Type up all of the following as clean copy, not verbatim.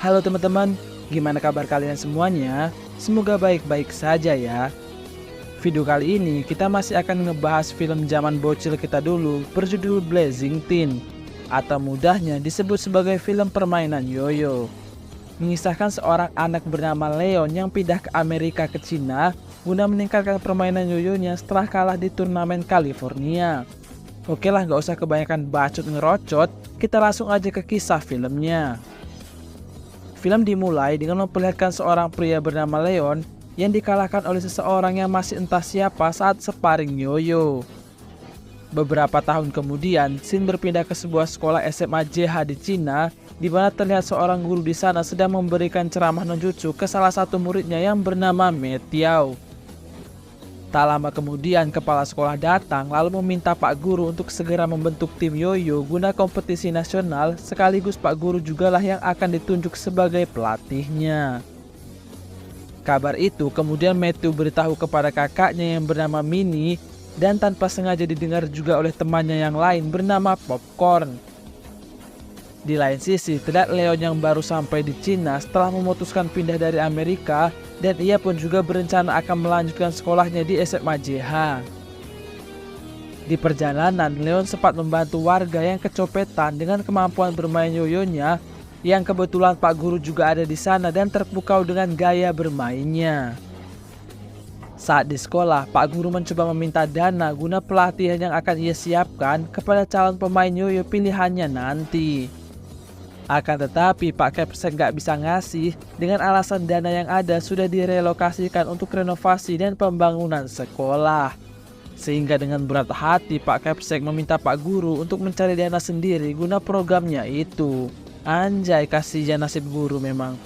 Halo teman-teman, gimana kabar kalian semuanya? Semoga baik-baik saja ya. Video kali ini kita masih akan ngebahas film zaman bocil kita dulu berjudul Blazing Teen, atau mudahnya disebut sebagai film permainan yoyo. Mengisahkan seorang anak bernama Leon yang pindah ke Amerika ke Cina guna meningkatkan permainan yoyonya setelah kalah di turnamen California. Oke lah, gak usah kebanyakan bacot ngerocot, kita langsung aja ke kisah filmnya. Film dimulai dengan memperlihatkan seorang pria bernama Leon yang dikalahkan oleh seseorang yang masih entah siapa saat sparring yoyo. Beberapa tahun kemudian, Shin berpindah ke sebuah sekolah SMA JH di Cina, di mana terlihat seorang guru di sana sedang memberikan ceramah nonjutsu ke salah satu muridnya yang bernama Metiao. Tak lama kemudian, kepala sekolah datang lalu meminta Pak Guru untuk segera membentuk tim yoyo guna kompetisi nasional, sekaligus Pak Guru jugalah yang akan ditunjuk sebagai pelatihnya. Kabar itu kemudian Matthew beritahu kepada kakaknya yang bernama Minnie, dan tanpa sengaja didengar juga oleh temannya yang lain bernama Popcorn. Di lain sisi, terlihat Leon yang baru sampai di Cina setelah memutuskan pindah dari Amerika, dan ia pun juga berencana akan melanjutkan sekolahnya di SMA JH. Di perjalanan, Leon sempat membantu warga yang kecopetan dengan kemampuan bermain yoyonya, yang kebetulan Pak Guru juga ada di sana dan terpukau dengan gaya bermainnya. Saat di sekolah, Pak Guru mencoba meminta dana guna pelatihan yang akan ia siapkan kepada calon pemain yoyo pilihannya nanti. Akan tetapi Pak Kepsek gak bisa ngasih dengan alasan dana yang ada sudah direlokasikan untuk renovasi dan pembangunan sekolah. Sehingga dengan berat hati Pak Kepsek meminta Pak Guru untuk mencari dana sendiri guna programnya itu. Anjay, kasihan nasib guru memang.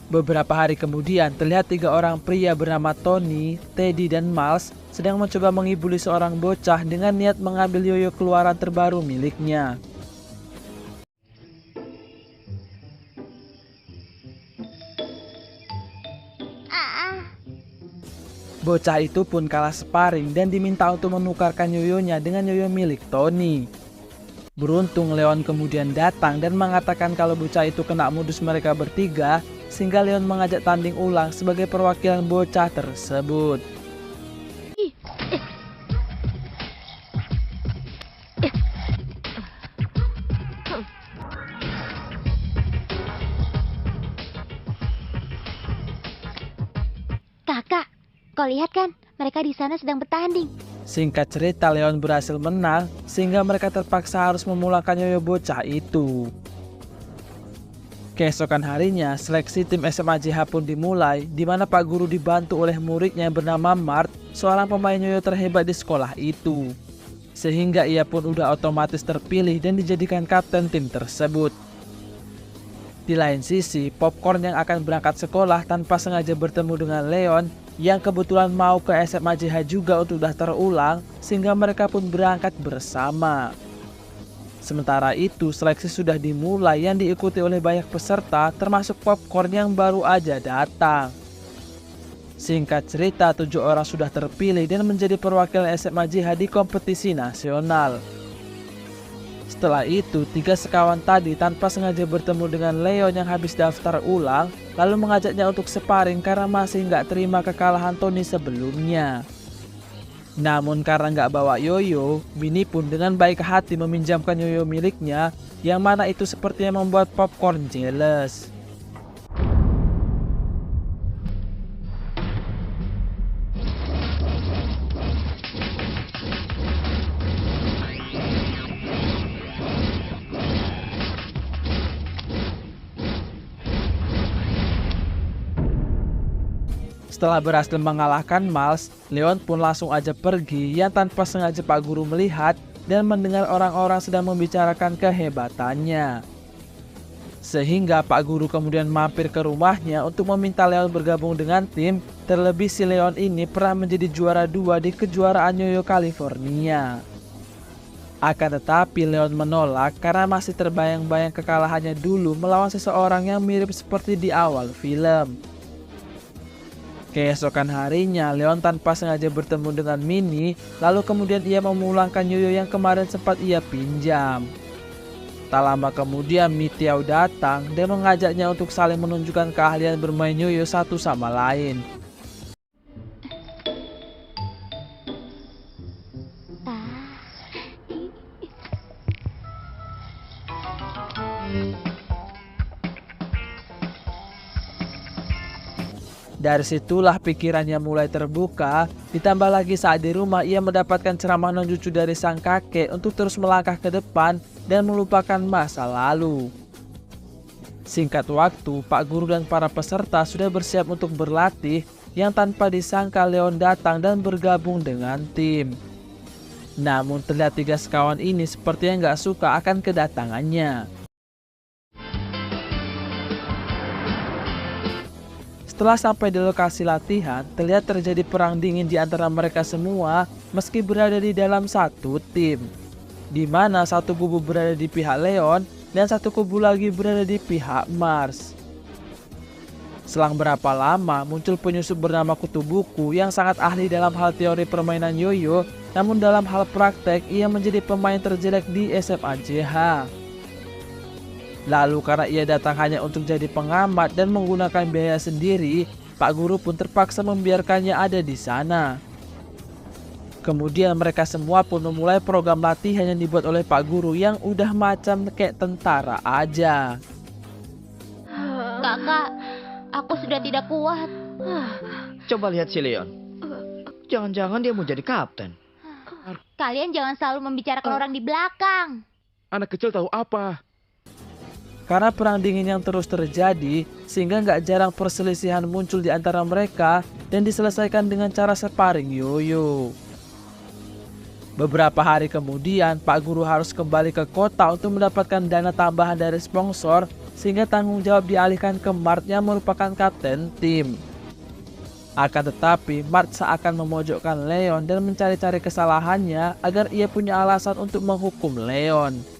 Beberapa hari kemudian terlihat 3 orang pria bernama Tony, Teddy, dan Miles sedang mencoba mengibuli seorang bocah dengan niat mengambil yoyo keluaran terbaru miliknya. Bocah itu pun kalah sparring dan diminta untuk menukarkan yoyonya dengan yoyo milik Tony. Beruntung Leon kemudian datang dan mengatakan kalau bocah itu kena modus mereka bertiga, sehingga Leon mengajak tanding ulang sebagai perwakilan bocah tersebut. Kakak, kau lihat kan, mereka di sana sedang bertanding. Singkat cerita, Leon berhasil menang sehingga mereka terpaksa harus memulangkan yoyo bocah itu. Keesokan harinya, seleksi tim SMA JH pun dimulai, di mana Pak Guru dibantu oleh muridnya yang bernama Mart, seorang pemain yoyo terhebat di sekolah itu. Sehingga ia pun udah otomatis terpilih dan dijadikan kapten tim tersebut. Di lain sisi, Popcorn yang akan berangkat sekolah tanpa sengaja bertemu dengan Leon, yang kebetulan mau ke SMA JH juga untuk daftar ulang, sehingga mereka pun berangkat bersama. Sementara itu, seleksi sudah dimulai yang diikuti oleh banyak peserta, termasuk Popcorn yang baru aja datang. Singkat cerita, 7 orang sudah terpilih dan menjadi perwakilan SMA JH di kompetisi nasional. Setelah itu, 3 sekawan tadi tanpa sengaja bertemu dengan Leon yang habis daftar ulang, lalu mengajaknya untuk sparring karena masih nggak terima kekalahan Tony sebelumnya. Namun karena nggak bawa yoyo, Minnie pun dengan baik hati meminjamkan yoyo miliknya, yang mana itu sepertinya membuat Popcorn jealous. Setelah berhasil mengalahkan Miles, Leon pun langsung aja pergi yang tanpa sengaja Pak Guru melihat dan mendengar orang-orang sedang membicarakan kehebatannya. Sehingga Pak Guru kemudian mampir ke rumahnya untuk meminta Leon bergabung dengan tim, terlebih si Leon ini pernah menjadi juara 2 di kejuaraan Yoyo California. Akan tetapi Leon menolak karena masih terbayang-bayang kekalahannya dulu melawan seseorang yang mirip seperti di awal film. Keesokan harinya, Leon tanpa sengaja bertemu dengan Minnie, lalu kemudian ia memulangkan yoyo yang kemarin sempat ia pinjam. Tak lama kemudian Mitiao datang dan mengajaknya untuk saling menunjukkan keahlian bermain yoyo satu sama lain. Dari situlah pikirannya mulai terbuka, ditambah lagi saat di rumah ia mendapatkan ceramah non-jutsu dari sang kakek untuk terus melangkah ke depan dan melupakan masa lalu. Singkat waktu, Pak Guru dan para peserta sudah bersiap untuk berlatih yang tanpa disangka Leon datang dan bergabung dengan tim. Namun terlihat 3 sekawan ini sepertinya nggak suka akan kedatangannya. Setelah sampai di lokasi latihan, terlihat terjadi perang dingin di antara mereka semua meski berada di dalam satu tim, di mana satu kubu berada di pihak Leon dan satu kubu lagi berada di pihak Mars. Selang berapa lama muncul penyusup bernama Kutu Buku yang sangat ahli dalam hal teori permainan yoyo, namun dalam hal praktek ia menjadi pemain terjelek di SMA JH. Lalu karena ia datang hanya untuk jadi pengamat dan menggunakan biaya sendiri, Pak Guru pun terpaksa membiarkannya ada di sana. Kemudian mereka semua pun memulai program latihan yang dibuat oleh Pak Guru yang udah macam kayak tentara aja. Kakak, aku sudah tidak kuat. Coba lihat si Leon. Jangan-jangan dia mau jadi kapten. Kalian jangan selalu membicarakan orang di belakang. Anak kecil tahu apa? Karena perang dingin yang terus terjadi, sehingga nggak jarang perselisihan muncul di antara mereka dan diselesaikan dengan cara sparring yoyo. Beberapa hari kemudian, Pak Guru harus kembali ke kota untuk mendapatkan dana tambahan dari sponsor, sehingga tanggung jawab dialihkan ke Mart yang merupakan kapten tim. Akan tetapi, Mart seakan memojokkan Leon dan mencari-cari kesalahannya agar ia punya alasan untuk menghukum Leon.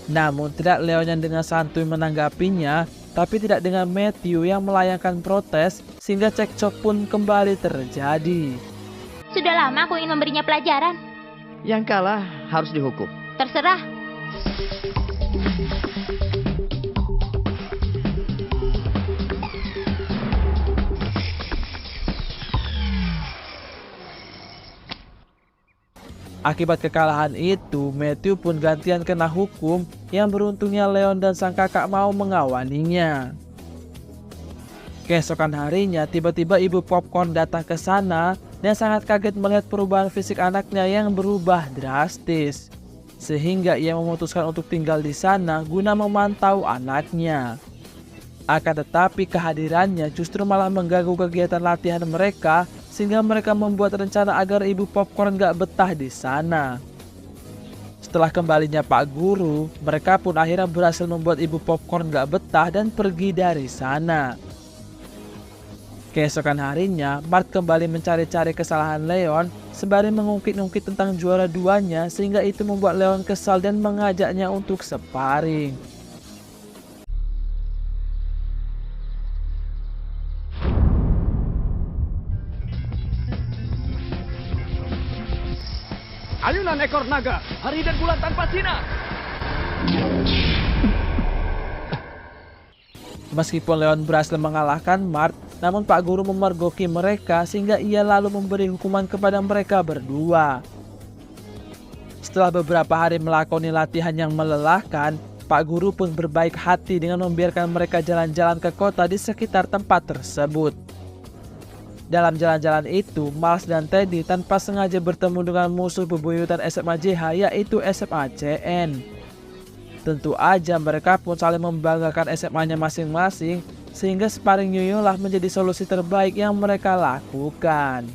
Namun tidak Leon yang dengan santuy menanggapinya, tapi tidak dengan Matthew yang melayangkan protes, sehingga cekcok pun kembali terjadi. Sudah lama aku ingin memberinya pelajaran. Yang kalah harus dihukum. Terserah. Akibat kekalahan itu, Matthew pun gantian kena hukum yang beruntungnya Leon dan sang kakak mau mengawaninya. Keesokan harinya, tiba-tiba ibu Popcorn datang ke sana dan sangat kaget melihat perubahan fisik anaknya yang berubah drastis. Sehingga ia memutuskan untuk tinggal di sana guna memantau anaknya. Akan tetapi kehadirannya justru malah mengganggu kegiatan latihan mereka, sehingga mereka membuat rencana agar ibu Popcorn gak betah di sana. Setelah kembalinya Pak Guru, mereka pun akhirnya berhasil membuat ibu Popcorn gak betah dan pergi dari sana. Keesokan harinya, Mart kembali mencari-cari kesalahan Leon sembari mengungkit-ungkit tentang juara 2-nya, sehingga itu membuat Leon kesal dan mengajaknya untuk sparring. Ayunan ekor naga, hari dan bulan tanpa sinar. Meskipun Leon berhasil mengalahkan Mart, namun Pak Guru memergoki mereka sehingga ia lalu memberi hukuman kepada mereka berdua. Setelah beberapa hari melakoni latihan yang melelahkan, Pak Guru pun berbaik hati dengan membiarkan mereka jalan-jalan ke kota di sekitar tempat tersebut. Dalam jalan-jalan itu, Miles dan Teddy tanpa sengaja bertemu dengan musuh bebuyutan SMA JH, yaitu SMA CN. Tentu aja mereka pun saling membanggakan SMA-nya masing-masing sehingga sparring yoyo lah menjadi solusi terbaik yang mereka lakukan.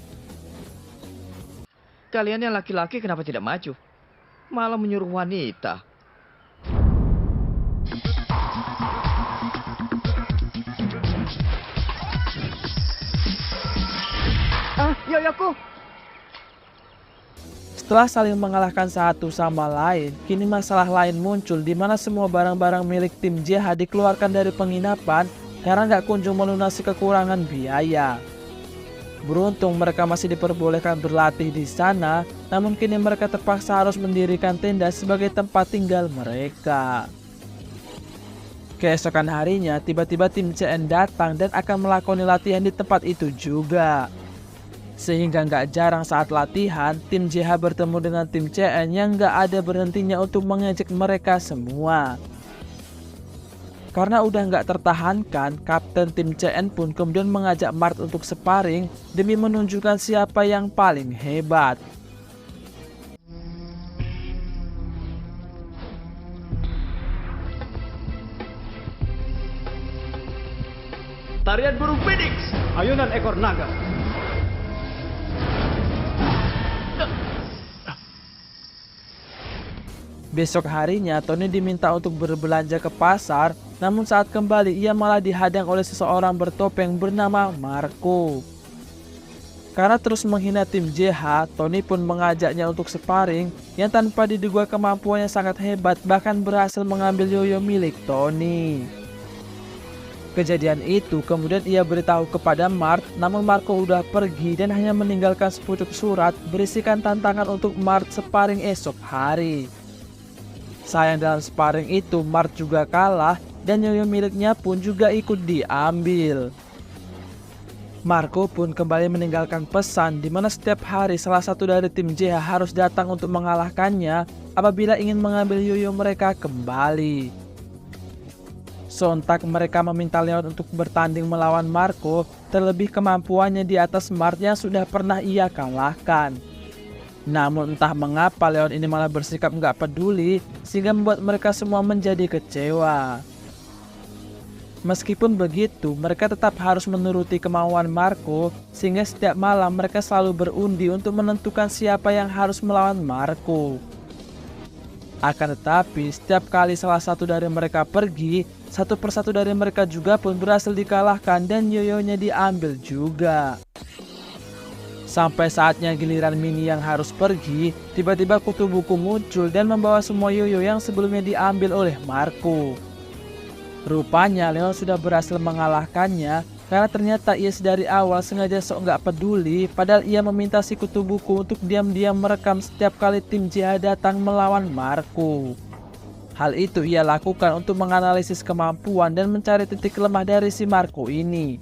Kalian yang laki-laki kenapa tidak maju? Malah menyuruh wanita. Yoyoku! Setelah saling mengalahkan satu sama lain, kini masalah lain muncul di mana semua barang-barang milik tim JH dikeluarkan dari penginapan karena nggak kunjung melunasi kekurangan biaya. Beruntung mereka masih diperbolehkan berlatih di sana, namun kini mereka terpaksa harus mendirikan tenda sebagai tempat tinggal mereka. Keesokan harinya, tiba-tiba tim CN datang dan akan melakoni latihan di tempat itu juga. Sehingga nggak jarang saat latihan, tim JH bertemu dengan tim CN yang nggak ada berhentinya untuk mengejek mereka semua. Karena udah nggak tertahankan, kapten tim CN pun kemudian mengajak Mart untuk sparring demi menunjukkan siapa yang paling hebat. Tarian burung Phoenix. Ayunan ekor naga. Besok harinya, Tony diminta untuk berbelanja ke pasar, namun saat kembali ia malah dihadang oleh seseorang bertopeng bernama Marco. Karena terus menghina tim JH, Tony pun mengajaknya untuk sparring yang tanpa diduga kemampuannya sangat hebat, bahkan berhasil mengambil yoyo milik Tony. Kejadian itu kemudian ia beritahu kepada Mart, namun Marco udah pergi dan hanya meninggalkan sepucuk surat berisikan tantangan untuk Mart sparring esok hari. Sayang dalam sparring itu Mart juga kalah dan yoyo miliknya pun juga ikut diambil. Marco pun kembali meninggalkan pesan di mana setiap hari salah satu dari tim JH harus datang untuk mengalahkannya apabila ingin mengambil yoyo mereka kembali. Sontak mereka meminta Leon untuk bertanding melawan Marco, terlebih kemampuannya di atas Mart yang sudah pernah ia kalahkan. Namun entah mengapa Leon ini malah bersikap nggak peduli sehingga membuat mereka semua menjadi kecewa. Meskipun begitu, mereka tetap harus menuruti kemauan Marco sehingga setiap malam mereka selalu berundi untuk menentukan siapa yang harus melawan Marco. Akan tetapi, setiap kali salah satu dari mereka pergi, satu persatu dari mereka juga pun berhasil dikalahkan dan yoyonya diambil juga. Sampai saatnya giliran Mini yang harus pergi, tiba-tiba kutu buku muncul dan membawa semua yoyo yang sebelumnya diambil oleh Marco. Rupanya Leon sudah berhasil mengalahkannya karena ternyata ia sedari awal sengaja sok nggak peduli, padahal ia meminta si kutu buku untuk diam-diam merekam setiap kali tim JH datang melawan Marco. Hal itu ia lakukan untuk menganalisis kemampuan dan mencari titik lemah dari si Marco ini.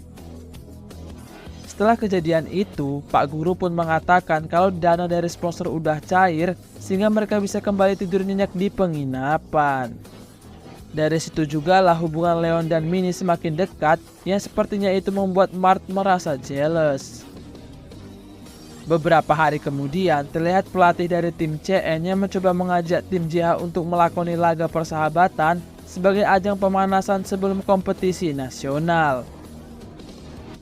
Setelah kejadian itu, Pak Guru pun mengatakan kalau dana dari sponsor udah cair sehingga mereka bisa kembali tidur nyenyak di penginapan. Dari situ juga lah hubungan Leon dan Mini semakin dekat yang sepertinya itu membuat Mart merasa jealous. Beberapa hari kemudian terlihat pelatih dari tim CN yang mencoba mengajak tim JH untuk melakoni laga persahabatan sebagai ajang pemanasan sebelum kompetisi nasional.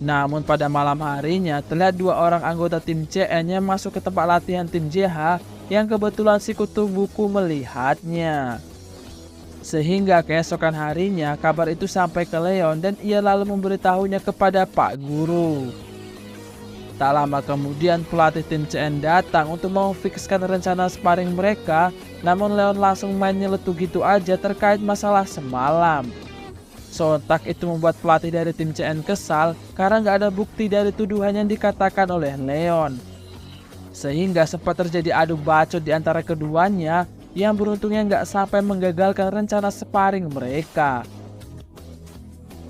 Namun pada malam harinya terlihat dua orang anggota tim CN yang masuk ke tempat latihan tim JH yang kebetulan si kutu buku melihatnya. Sehingga keesokan harinya kabar itu sampai ke Leon dan ia lalu memberitahunya kepada Pak Guru. Tak lama kemudian pelatih tim CN datang untuk memfikskan rencana sparring mereka, namun Leon langsung main nyeletuk gitu aja terkait masalah semalam. Sontak itu membuat pelatih dari tim CN kesal karena nggak ada bukti dari tuduhan yang dikatakan oleh Leon. Sehingga sempat terjadi adu bacot di antara keduanya yang beruntungnya nggak sampai menggagalkan rencana sparring mereka.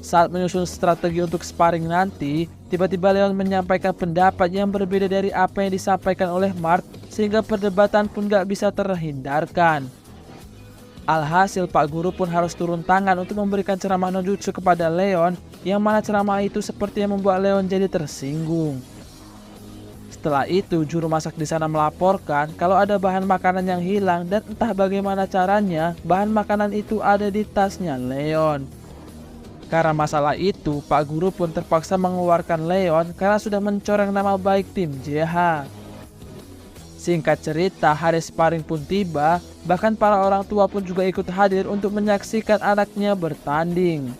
Saat menyusun strategi untuk sparring nanti, tiba-tiba Leon menyampaikan pendapat yang berbeda dari apa yang disampaikan oleh Mart sehingga perdebatan pun nggak bisa terhindarkan. Alhasil Pak Guru pun harus turun tangan untuk memberikan ceramah nojutsu kepada Leon, yang mana ceramah itu sepertinya membuat Leon jadi tersinggung. Setelah itu juru masak di sana melaporkan kalau ada bahan makanan yang hilang dan entah bagaimana caranya bahan makanan itu ada di tasnya Leon. Karena masalah itu, Pak Guru pun terpaksa mengeluarkan Leon karena sudah mencoreng nama baik tim JH. Singkat cerita, hari sparring pun tiba, bahkan para orang tua pun juga ikut hadir untuk menyaksikan anaknya bertanding.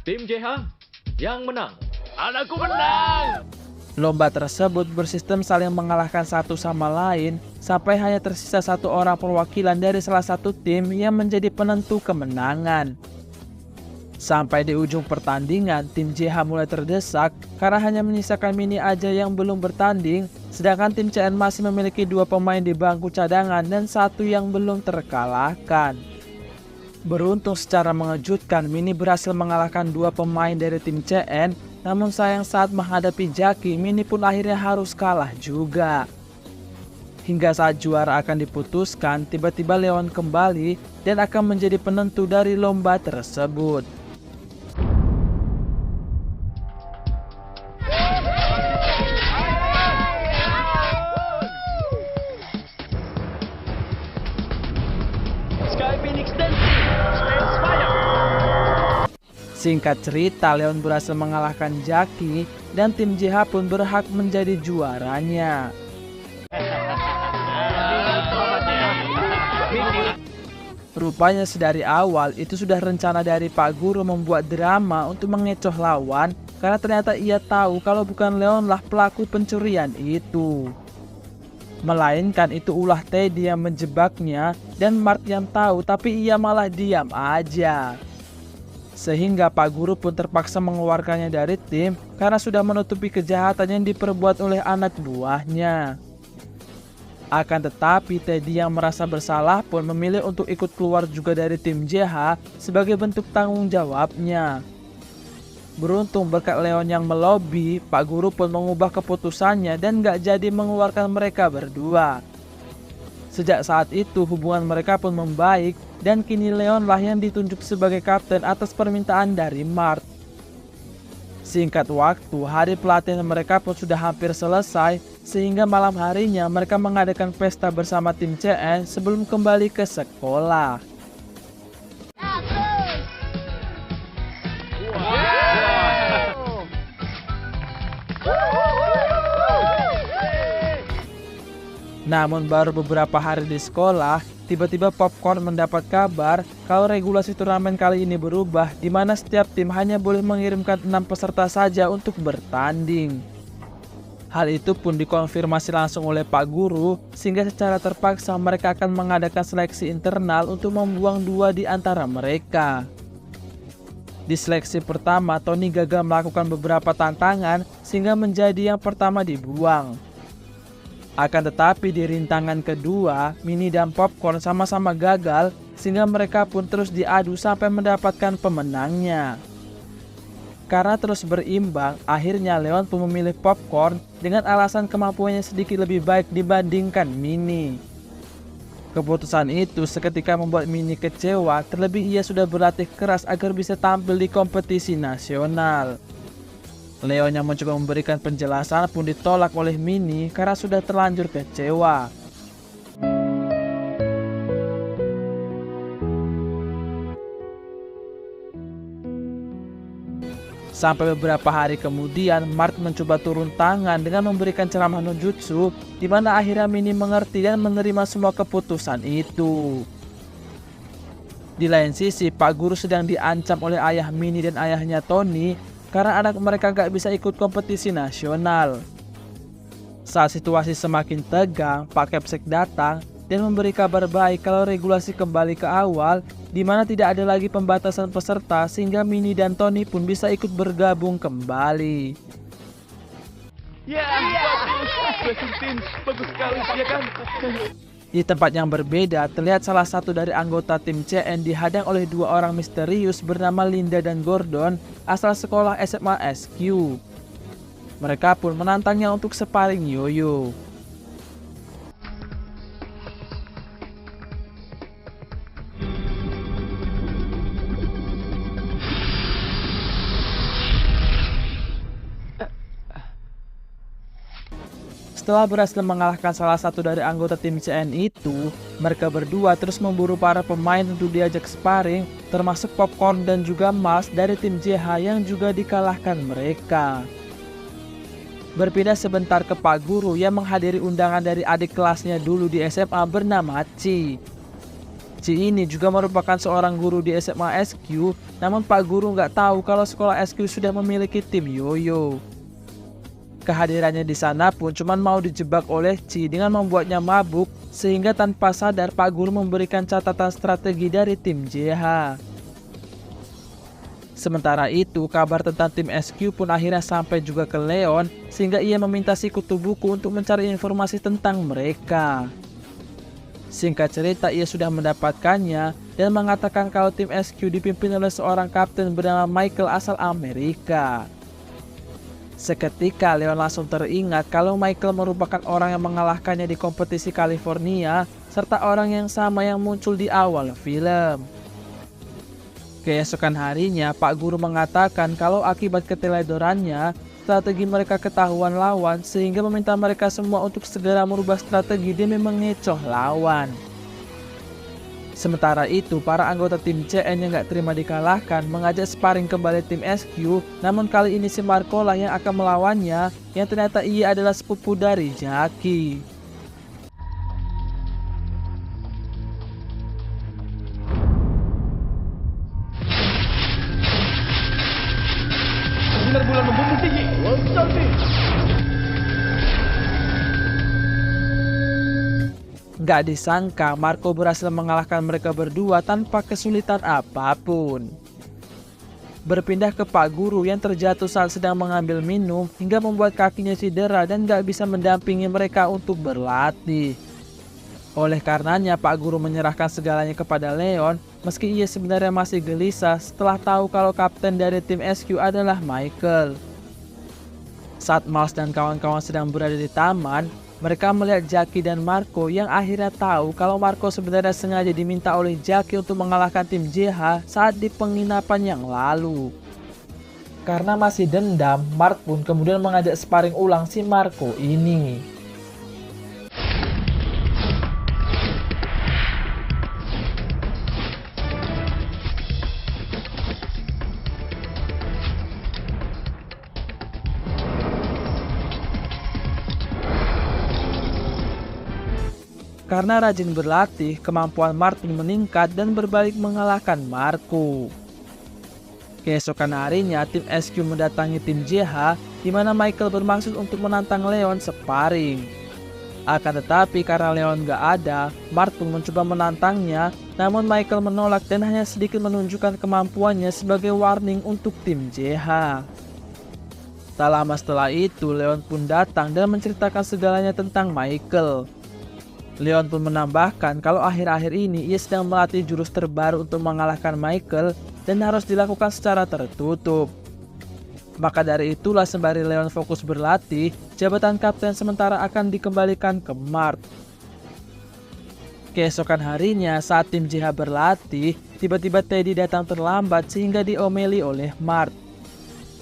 Tim JH yang menang. Anakku menang. Lomba tersebut bersistem saling mengalahkan satu sama lain sampai hanya tersisa satu orang perwakilan dari salah satu tim yang menjadi penentu kemenangan. Sampai di ujung pertandingan, tim JH mulai terdesak karena hanya menyisakan Mini aja yang belum bertanding, sedangkan tim CN masih memiliki 2 pemain di bangku cadangan dan 1 yang belum terkalahkan. Beruntung secara mengejutkan, Mini berhasil mengalahkan 2 pemain dari tim CN, namun sayang saat menghadapi Jaki, Mini pun akhirnya harus kalah juga. Hingga saat juara akan diputuskan, tiba-tiba Leon kembali dan akan menjadi penentu dari lomba tersebut. Sky Phoenix Dancing. Stands fire. Singkat cerita, Leon berhasil mengalahkan Jaki dan tim JH pun berhak menjadi juaranya. Rupanya sedari awal itu sudah rencana dari Pak Guru membuat drama untuk mengecoh lawan karena ternyata ia tahu kalau bukan Leonlah pelaku pencurian itu. Melainkan itu ulah Teddy yang menjebaknya dan Mark yang tahu tapi ia malah diam aja. Sehingga Pak Guru pun terpaksa mengeluarkannya dari tim karena sudah menutupi kejahatan yang diperbuat oleh anak buahnya. Akan tetapi Teddy yang merasa bersalah pun memilih untuk ikut keluar juga dari tim JH sebagai bentuk tanggung jawabnya. Beruntung berkat Leon yang melobi, Pak Guru pun mengubah keputusannya dan gak jadi mengeluarkan mereka berdua. Sejak saat itu hubungan mereka pun membaik dan kini Leonlah yang ditunjuk sebagai kapten atas permintaan dari Mark. Singkat waktu, hari pelatihan mereka pun sudah hampir selesai sehingga malam harinya mereka mengadakan pesta bersama tim CN sebelum kembali ke sekolah. Namun baru beberapa hari di sekolah, tiba-tiba Popcorn mendapat kabar kalau regulasi turnamen kali ini berubah di mana setiap tim hanya boleh mengirimkan 6 peserta saja untuk bertanding. Hal itu pun dikonfirmasi langsung oleh Pak Guru sehingga secara terpaksa mereka akan mengadakan seleksi internal untuk membuang 2 di antara mereka. Di seleksi pertama, Tony gagal melakukan beberapa tantangan sehingga menjadi yang pertama dibuang. Akan tetapi di rintangan kedua, Mini dan Popcorn sama-sama gagal sehingga mereka pun terus diadu sampai mendapatkan pemenangnya. Karena terus berimbang, akhirnya Leon pun memilih Popcorn dengan alasan kemampuannya sedikit lebih baik dibandingkan Mini. Keputusan itu seketika membuat Mini kecewa, terlebih ia sudah berlatih keras agar bisa tampil di kompetisi nasional. Leon yang mencoba memberikan penjelasan pun ditolak oleh Mini karena sudah terlanjur kecewa. Sampai beberapa hari kemudian, Mark mencoba turun tangan dengan memberikan ceramah nojutsu, di mana akhirnya Mini mengerti dan menerima semua keputusan itu. Di lain sisi, Pak Guru sedang diancam oleh ayah Mini dan ayahnya Tony karena anak mereka gak bisa ikut kompetisi nasional. Saat situasi semakin tegang, Pak Kepsek datang dan memberi kabar baik kalau regulasi kembali ke awal, di mana tidak ada lagi pembatasan peserta sehingga Mini dan Tony pun bisa ikut bergabung kembali. Ya, bagus. Racing Team, bagus sekali, ya kan? Di tempat yang berbeda, terlihat salah satu dari anggota tim CN dihadang oleh 2 orang misterius bernama Linda dan Gordon asal sekolah SMA SQ. Mereka pun menantangnya untuk sparring yoyo. Setelah berhasil mengalahkan salah satu dari anggota tim CN itu, mereka berdua terus memburu para pemain untuk diajak sparring, termasuk Popcorn dan juga Miles dari tim JH yang juga dikalahkan mereka. Berpindah sebentar ke Pak Guru yang menghadiri undangan dari adik kelasnya dulu di SMA bernama Ci. Ci ini juga merupakan seorang guru di SMA SQ, namun Pak Guru nggak tahu kalau sekolah SQ sudah memiliki tim Yoyo. Kehadirannya di sana pun cuma mau dijebak oleh Ci dengan membuatnya mabuk, sehingga tanpa sadar Pak Guru memberikan catatan strategi dari tim JH. Sementara itu, kabar tentang tim SQ pun akhirnya sampai juga ke Leon, sehingga ia meminta si kutu buku untuk mencari informasi tentang mereka. Singkat cerita, ia sudah mendapatkannya dan mengatakan kalau tim SQ dipimpin oleh seorang kapten bernama Michael asal Amerika. Seketika Leon langsung teringat kalau Michael merupakan orang yang mengalahkannya di kompetisi California, serta orang yang sama yang muncul di awal film. Keesokan harinya, Pak Guru mengatakan kalau akibat keteledorannya, strategi mereka ketahuan lawan, sehingga meminta mereka semua untuk segera merubah strategi demi mengecoh lawan. Sementara itu, para anggota tim CN yang gak terima dikalahkan mengajak sparring kembali tim SQ, namun kali ini si Marco lah yang akan melawannya, yang ternyata ia adalah sepupu dari Jackie. Sinar bulan membumbung tinggi. Wasabi. Gak disangka Marco berhasil mengalahkan mereka berdua tanpa kesulitan apapun. Berpindah ke Pak Guru yang terjatuh saat sedang mengambil minum hingga membuat kakinya cedera dan gak bisa mendampingi mereka untuk berlatih. Oleh karenanya Pak Guru menyerahkan segalanya kepada Leon, meski ia sebenarnya masih gelisah setelah tahu kalau kapten dari tim SQ adalah Michael. Saat Miles dan kawan-kawan sedang berada di taman, mereka melihat Jackie dan Marco yang akhirnya tahu kalau Marco sebenarnya sengaja diminta oleh Jackie untuk mengalahkan tim JH saat di penginapan yang lalu. Karena masih dendam, Mark pun kemudian mengajak sparring ulang si Marco ini. Karena rajin berlatih, kemampuan Martin meningkat dan berbalik mengalahkan Marco. Keesokan harinya, tim SQ mendatangi tim JH, di mana Michael bermaksud untuk menantang Leon sparring. Akan tetapi karena Leon gak ada, Mark pun mencoba menantangnya, namun Michael menolak dan hanya sedikit menunjukkan kemampuannya sebagai warning untuk tim JH. Tak lama setelah itu, Leon pun datang dan menceritakan segalanya tentang Michael. Leon pun menambahkan kalau akhir-akhir ini ia sedang melatih jurus terbaru untuk mengalahkan Michael dan harus dilakukan secara tertutup. Maka dari itulah sembari Leon fokus berlatih, jabatan kapten sementara akan dikembalikan ke Mark. Keesokan harinya saat tim JH berlatih, tiba-tiba Teddy datang terlambat sehingga diomeli oleh Mark.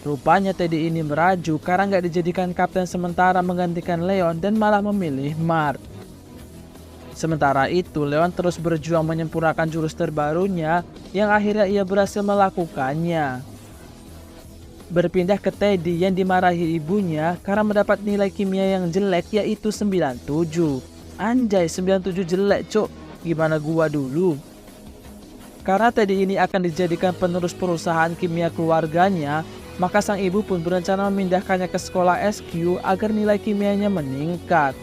Rupanya Teddy ini merajuk karena nggak dijadikan kapten sementara menggantikan Leon dan malah memilih Mark. Sementara itu, Leon terus berjuang menyempurnakan jurus terbarunya yang akhirnya ia berhasil melakukannya. Berpindah ke Teddy yang dimarahi ibunya karena mendapat nilai kimia yang jelek yaitu 97. Anjay, 97 jelek cok, gimana gua dulu? Karena Teddy ini akan dijadikan penerus perusahaan kimia keluarganya, maka sang ibu pun berencana memindahkannya ke sekolah SQ agar nilai kimianya meningkat.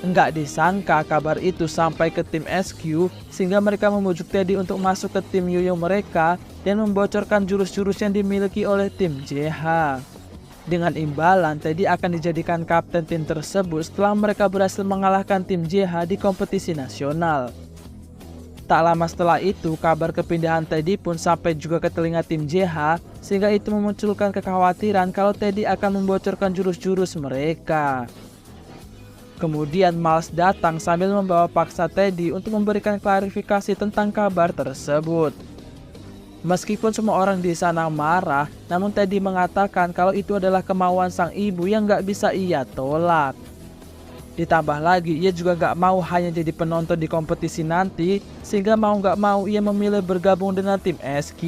Enggak disangka kabar itu sampai ke tim SQ sehingga mereka membujuk Teddy untuk masuk ke tim Yoyo mereka dan membocorkan jurus-jurus yang dimiliki oleh tim JH. Dengan imbalan, Teddy akan dijadikan kapten tim tersebut setelah mereka berhasil mengalahkan tim JH di kompetisi nasional. Tak lama setelah itu, kabar kepindahan Teddy pun sampai juga ke telinga tim JH sehingga itu memunculkan kekhawatiran kalau Teddy akan membocorkan jurus-jurus mereka. Kemudian Miles datang sambil membawa paksa Teddy untuk memberikan klarifikasi tentang kabar tersebut. Meskipun semua orang di sana marah, namun Teddy mengatakan kalau itu adalah kemauan sang ibu yang gak bisa ia tolak. Ditambah lagi, ia juga gak mau hanya jadi penonton di kompetisi nanti, sehingga mau gak mau ia memilih bergabung dengan tim SQ.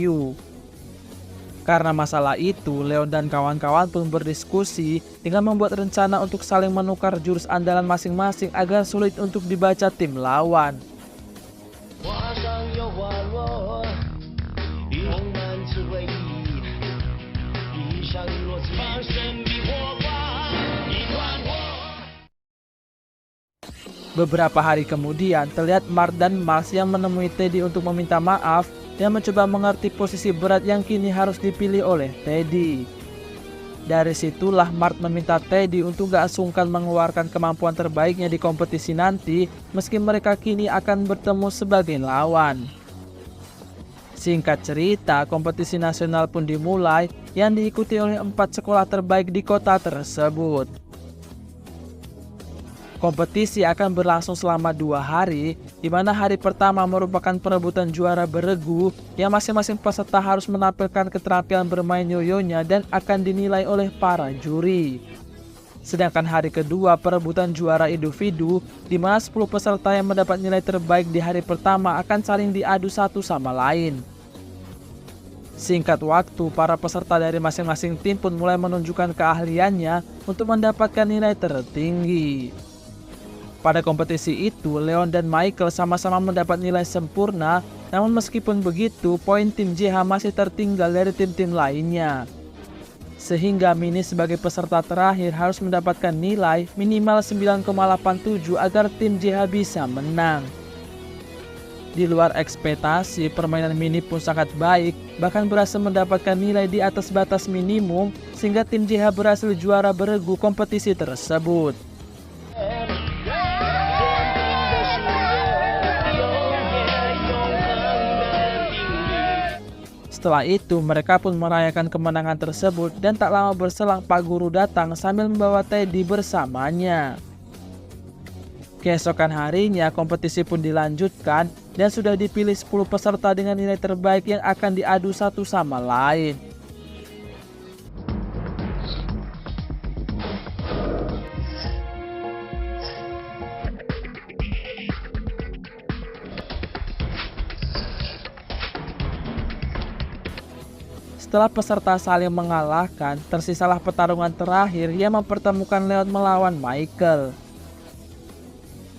Karena masalah itu, Leon dan kawan-kawan pun berdiskusi dengan membuat rencana untuk saling menukar jurus andalan masing-masing agar sulit untuk dibaca tim lawan. Beberapa hari kemudian, terlihat Mark dan Max yang menemui Teddy untuk meminta maaf dan mencoba mengerti posisi berat yang kini harus dipilih oleh Teddy. Dari situlah Mark meminta Teddy untuk gak sungkan mengeluarkan kemampuan terbaiknya di kompetisi nanti, meski mereka kini akan bertemu sebagai lawan. Singkat cerita, kompetisi nasional pun dimulai yang diikuti oleh 4 sekolah terbaik di kota tersebut. Kompetisi akan berlangsung selama 2 hari, di mana hari pertama merupakan perebutan juara beregu yang masing-masing peserta harus menampilkan keterampilan bermain yoyonya dan akan dinilai oleh para juri. Sedangkan hari kedua perebutan juara individu, di mana 10 peserta yang mendapat nilai terbaik di hari pertama akan saling diadu satu sama lain. Singkat waktu, para peserta dari masing-masing tim pun mulai menunjukkan keahliannya untuk mendapatkan nilai tertinggi. Pada kompetisi itu, Leon dan Michael sama-sama mendapat nilai sempurna, namun meskipun begitu, poin tim JH masih tertinggal dari tim-tim lainnya. Sehingga Mini sebagai peserta terakhir harus mendapatkan nilai minimal 9,87 agar tim JH bisa menang. Di luar ekspektasi, permainan Mini pun sangat baik, bahkan berhasil mendapatkan nilai di atas batas minimum, sehingga tim JH berhasil juara beregu kompetisi tersebut. Setelah itu, mereka pun merayakan kemenangan tersebut dan tak lama berselang Pak Guru datang sambil membawa Teddy bersamanya. Keesokan harinya, kompetisi pun dilanjutkan dan sudah dipilih 10 peserta dengan nilai terbaik yang akan diadu satu sama lain. Setelah peserta saling mengalahkan, tersisalah pertarungan terakhir yang mempertemukan Leon melawan Michael.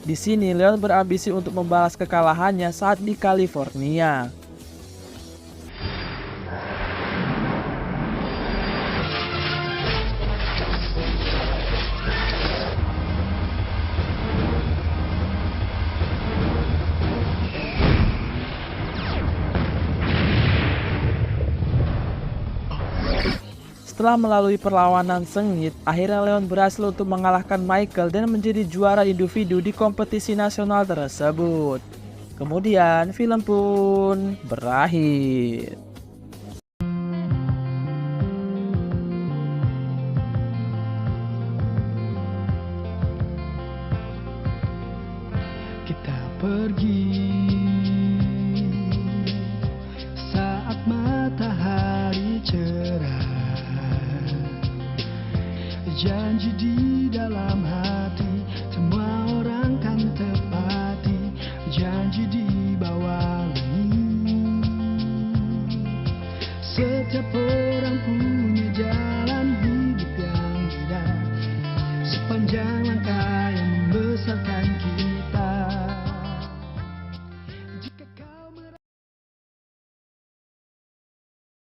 Di sini Leon berambisi untuk membalas kekalahannya saat di California. Setelah melalui perlawanan sengit, akhirnya Leon berhasil untuk mengalahkan Michael dan menjadi juara individu di kompetisi nasional tersebut. Kemudian film pun berakhir. Kita pergi saat matahari cerah. Janji di dalam hati, semua orang kan tepati. Janji di bawah langit. Setiap orang punya jalan hidup yang beda, sepanjang langkah yang membesarkan